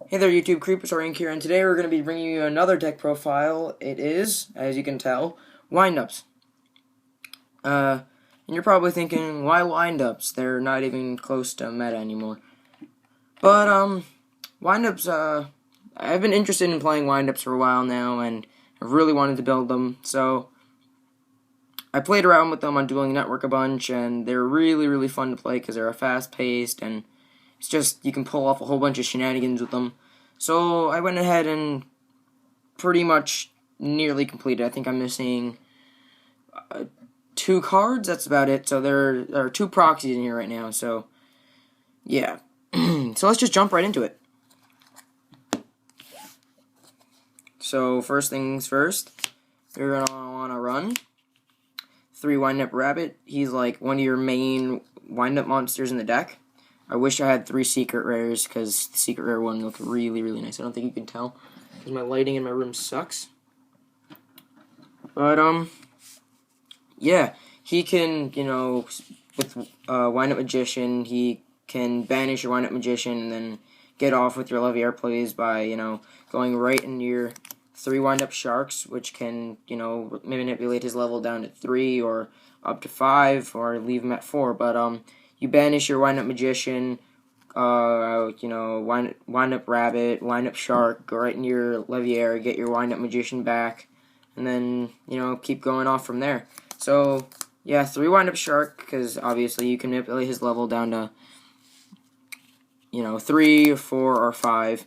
Hey there, YouTube Creepers, Rank here, and today we're going to be bringing you another deck profile. It is, as you can tell, windups. And you're probably thinking, why windups? They're not even close to meta anymore. But, windups, I've been interested in playing windups for a while now, and I've really wanted to build them, so I played around with them on Dueling Network a bunch, and they're really, really fun to play because they're fast-paced, and it's just, you can pull off a whole bunch of shenanigans with them. So I went ahead and pretty much nearly completed. I think I'm missing 2 cards. That's about it. So there are 2 proxies in here right now. So yeah. So let's just jump right into it. So first things first, you're gonna want to run 3 Wind-Up Rabbit. He's like one of your main wind-up monsters in the deck. I wish I had 3 secret rares, because the secret rare one looked really, really nice. I don't think you can tell, because my lighting in my room sucks. But, yeah, he can, with Wind-Up Magician, he can banish your Wind-Up Magician, and then get off with your Leviair plays by, going right into your 3 Wind-Up Sharks, which can, manipulate his level down to 3, or up to 5, or leave him at 4, but, you banish your Wind-Up Magician, Wind-Up Rabbit, Wind-Up Shark, go right into your Leviair, get your Wind-Up Magician back, and then, keep going off from there. So, yeah, 3 Wind-Up Shark, because obviously you can manipulate his level down to, 3 or 4 or 5.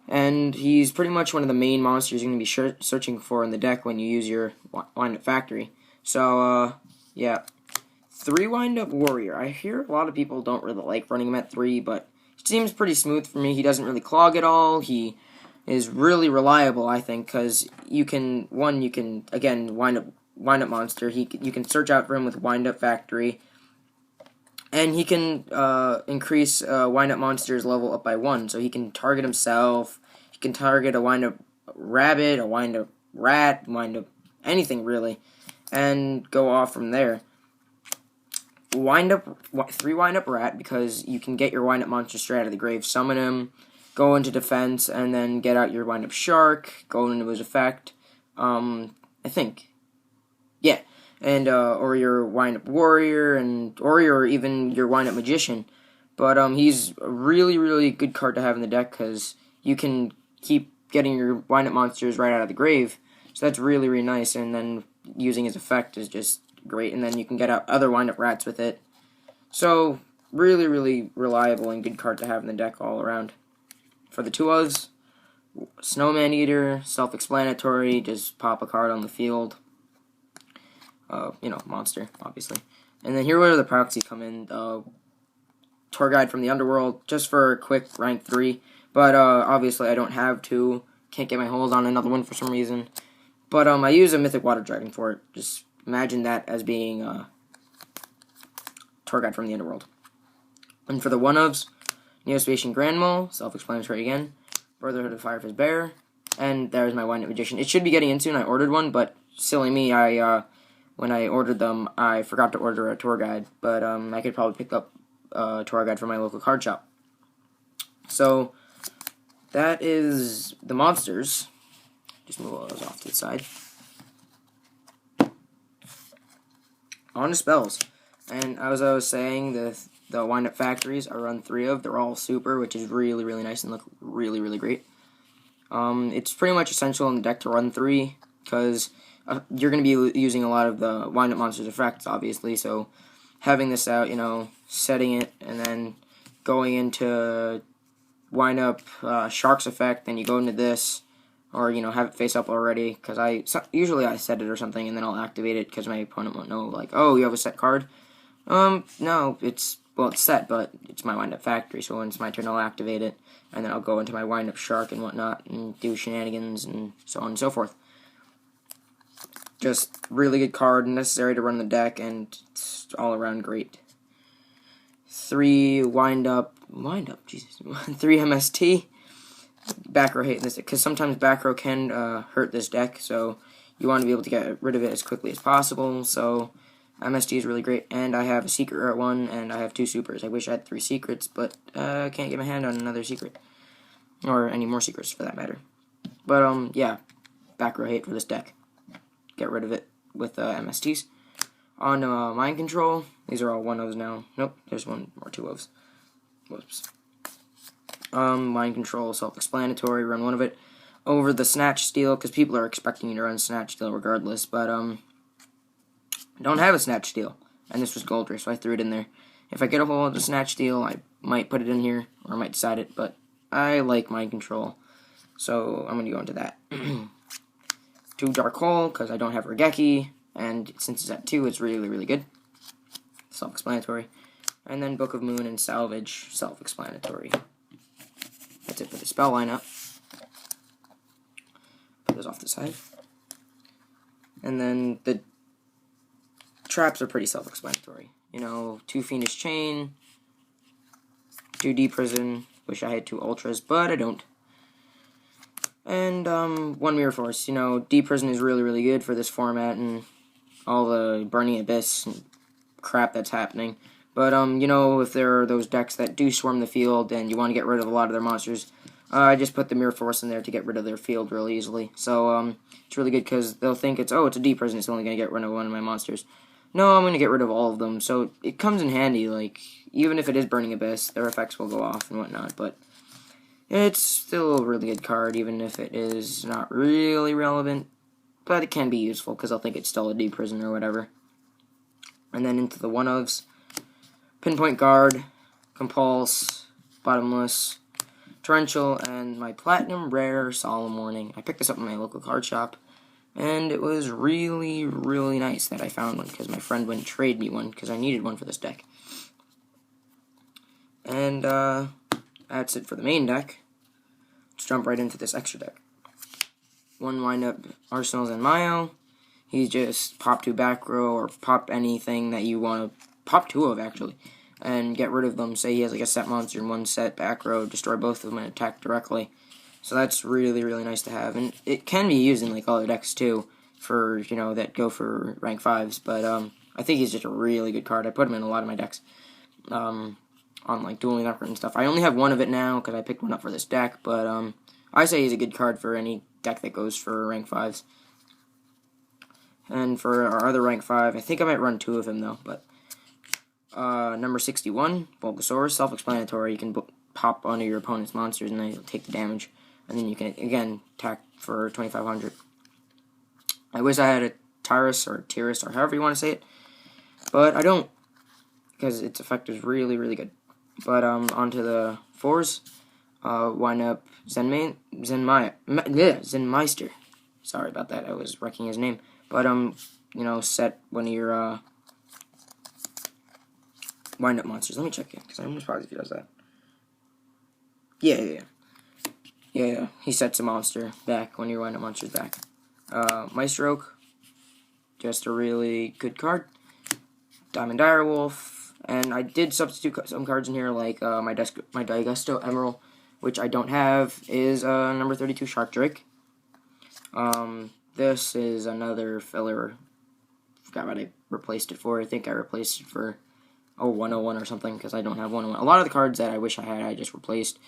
And he's pretty much one of the main monsters you're going to be searching for in the deck when you use your Wind-Up Factory. So, yeah. 3 Wind-Up Warrior. I hear a lot of people don't really like running him at 3, but it seems pretty smooth for me. He doesn't really clog at all. He is really reliable, I think, because you can, again, Wind-Up monster. You can search out for him with Wind-Up Factory, and he can increase Wind-Up monster's level up by 1, so he can target himself. He can target a Wind-Up Rabbit, a Wind-Up Rat, Wind-Up anything, really, and go off from there. 3 Wind-Up Rat, because you can get your Wind-Up monster straight out of the grave, summon him, go into defense, and then get out your Wind-Up Shark, go into his effect, I think. Yeah, and, or your Wind-Up Warrior, or even your Wind-Up Magician. But, he's a really, really good card to have in the deck, because you can keep getting your Wind-Up monsters right out of the grave, so that's really, really nice, and then using his effect is just great, and then you can get out other Wind-Up Rats with it. So, really, really reliable and good card to have in the deck all around. For the 2 ofs, Snowman Eater, self-explanatory, just pop a card on the field. Monster, obviously. And then here where the proxies come in, Tour Guide from the Underworld, just for a quick rank 3. But, obviously I don't have 2, can't get my hold on another one for some reason. But, I use a Mythic Water Dragon for it, just imagine that as being Tour Guide from the Underworld. And for the 1 ofs, Neospatian Grandmal, self-explanatory again, Brotherhood of Firefist Bear, and there's my Wind-Up Magician. It should be getting in soon. I ordered one, but silly me, when I ordered them, I forgot to order a tour guide, but I could probably pick up a tour guide from my local card shop. So that is the monsters. Just move all those off to the side. On to spells. And as I was saying, the Wind-Up Factories I run 3 of. They're all super, which is really, really nice and look really, really great. It's pretty much essential in the deck to run 3, because you're going to be using a lot of the Wind-Up monsters effects, obviously, so having this out, setting it, and then going into Wind-Up Shark's effect, then you go into this, or, have it face up already, because usually I set it or something, and then I'll activate it, because my opponent won't know, like, oh, you have a set card? No, it's set, but it's my Wind-Up Factory, so when it's my turn, I'll activate it, and then I'll go into my Wind-Up Shark and whatnot, and do shenanigans, and so on and so forth. Just really good card, necessary to run the deck, and it's all around great. 3 Wind-Up, Jesus, 3 MST. Back row hating this, because sometimes back row can hurt this deck, so you want to be able to get rid of it as quickly as possible, so MST is really great, and I have a secret rare at 1, and I have 2 supers. I wish I had 3 secrets, but I can't get my hand on another secret. or any more secrets for that matter. But yeah, back row hate for this deck. Get rid of it with MSTs. On Mind Control, these are all 1-0s now. Nope, there's one or 2-0s. Whoops. Mind Control, self-explanatory, run one of it. Over the Snatch Steal, because people are expecting you to run Snatch Steal regardless, but I don't have a Snatch Steal, and this was Goldra, so I threw it in there. If I get a hold of the Snatch Steal, I might put it in here, or I might decide it, but I like Mind Control, so I'm going to go into that. 2 Dark Hole, because I don't have Regeki, and since it's at 2, it's really, really good. Self-explanatory. And then Book of Moon and Salvage, self-explanatory. That's it for the spell lineup. Put those off the side. And then the traps are pretty self-explanatory. You know, 2 Fiendish Chain, 2 Deep Prison. Wish I had 2 Ultras, but I don't. And 1 Mirror Force. You know, Deep Prison is really, really good for this format and all the Burning Abyss and crap that's happening. But, you know, if there are those decks that do swarm the field and you want to get rid of a lot of their monsters, I just put the Mirror Force in there to get rid of their field really easily. So, it's really good because they'll think it's a Deep Prison, it's only going to get rid of one of my monsters. No, I'm going to get rid of all of them, so it comes in handy, like, even if it is Burning Abyss, their effects will go off and whatnot, but it's still a really good card, even if it is not really relevant, but it can be useful, because I'll think it's still a Deep Prison or whatever. And then into the 1-ofs, Pinpoint Guard, Compulse, Bottomless, Torrential, and my Platinum Rare Solemn Warning. I picked this up in my local card shop, and it was really, really nice that I found one, because my friend wouldn't trade me one, because I needed one for this deck. And, that's it for the main deck. Let's jump right into this extra deck. 1 Wind-Up Arsenal Zenmayo. He's just pop 2 back row, or pop anything that you want to pop 2 of, actually, and get rid of them. Say he has, like, a set monster and 1 set back row, destroy both of them and attack directly. So that's really, really nice to have. And it can be used in, like, other decks, too, for, you know, that go for rank 5s. But, I think he's just a really good card. I put him in a lot of my decks, on, like, Dueling Upgrade and stuff. I only have 1 of it now, because I picked one up for this deck. But, I say he's a good card for any deck that goes for rank 5s. And for our other rank 5, I think I might run 2 of him, though. But, number 61, Bulbasaur, self-explanatory. You can pop onto your opponent's monsters, and then you'll take the damage. And then you can, again, attack for 2,500. I wish I had a Tyrus or Tyrus, or however you want to say it. But I don't, because its effect is really, really good. But, onto the 4s. Wind Up Zenmeister. Sorry about that, I was wrecking his name. But, you know, set one of your, Wind-Up monsters. Let me check it, because I'm almost positive he does that. Yeah. He sets a monster back when your Wind-Up monster's back. Maestroke, just a really good card. Diamond Direwolf, and I did substitute some cards in here, like my Daigusto Emerald, which I don't have, is number 32 Shark Drake. This is another filler. Forgot what I replaced it for. I think I replaced it for 101 or something, because I don't have 101. A lot of the cards that I wish I had, I just replaced,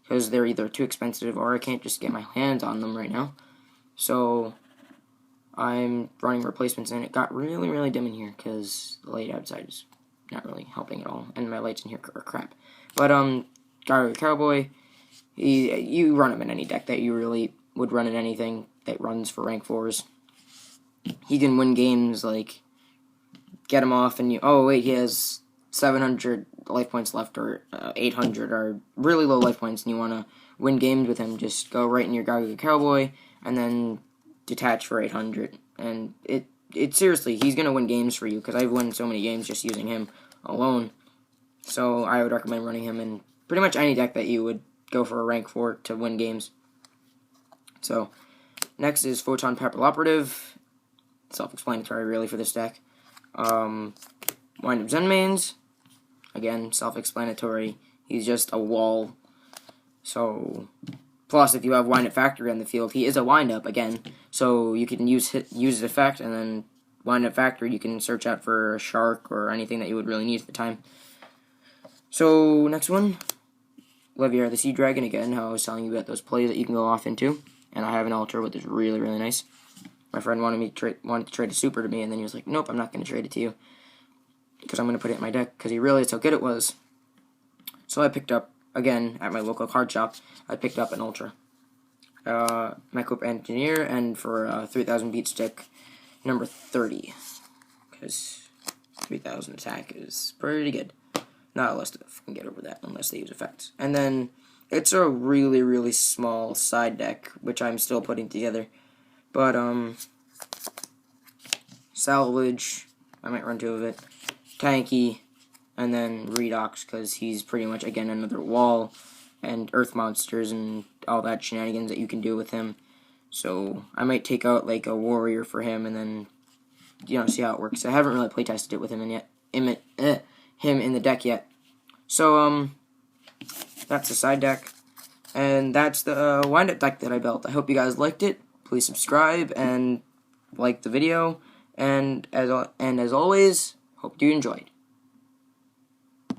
because they're either too expensive or I can't just get my hands on them right now. So I'm running replacements, and it got really, really dim in here, because the light outside is not really helping at all, and my lights in here are crap. But, Gyro Cowboy, you run him in any deck that you really would run in anything that runs for rank 4s. He can win games, like, get him off, and he has 700 life points left, or 800, or really low life points, and you want to win games with him, just go right in your Gyro Cowboy, and then detach for 800, and it seriously, he's going to win games for you, because I've won so many games just using him alone, so I would recommend running him in pretty much any deck that you would go for a rank 4 to win games. So, next is Photon Papilloperative, self-explanatory really for this deck. Wind-Up Zenmains, again, self-explanatory, he's just a wall, so... Plus, if you have Wind-Up Factory on the field, he is a Wind-Up, again, so you can use his effect, and then Wind-Up Factory, you can search out for a Shark or anything that you would really need at the time. So, next one, Leviar the Sea Dragon again, how I was telling you about those plays that you can go off into. And I have an Ultra, which is really, really nice. My friend wanted to trade a Super to me, and then he was like, nope, I'm not going to trade it to you, because I'm going to put it in my deck, because he realized how good it was. So I picked up, again, at my local card shop, I picked up an Ultra. Mechop Engineer, and for 3000 beat stick, number 30. Because 3000 attack is pretty good. Not unless they can get over that, unless they use effects. And then, it's a really, really small side deck, which I'm still putting together. But, Salvage, I might run two of it. Tanky, and then Redox, because he's pretty much, again, another wall, and earth monsters, and all that shenanigans that you can do with him. So, I might take out, like, a warrior for him, and then, you know, see how it works. I haven't really playtested it with him him in the deck yet. So, that's the side deck, and that's the wind-up deck that I built. I hope you guys liked it. Please subscribe and like the video, and as always, hope you enjoyed.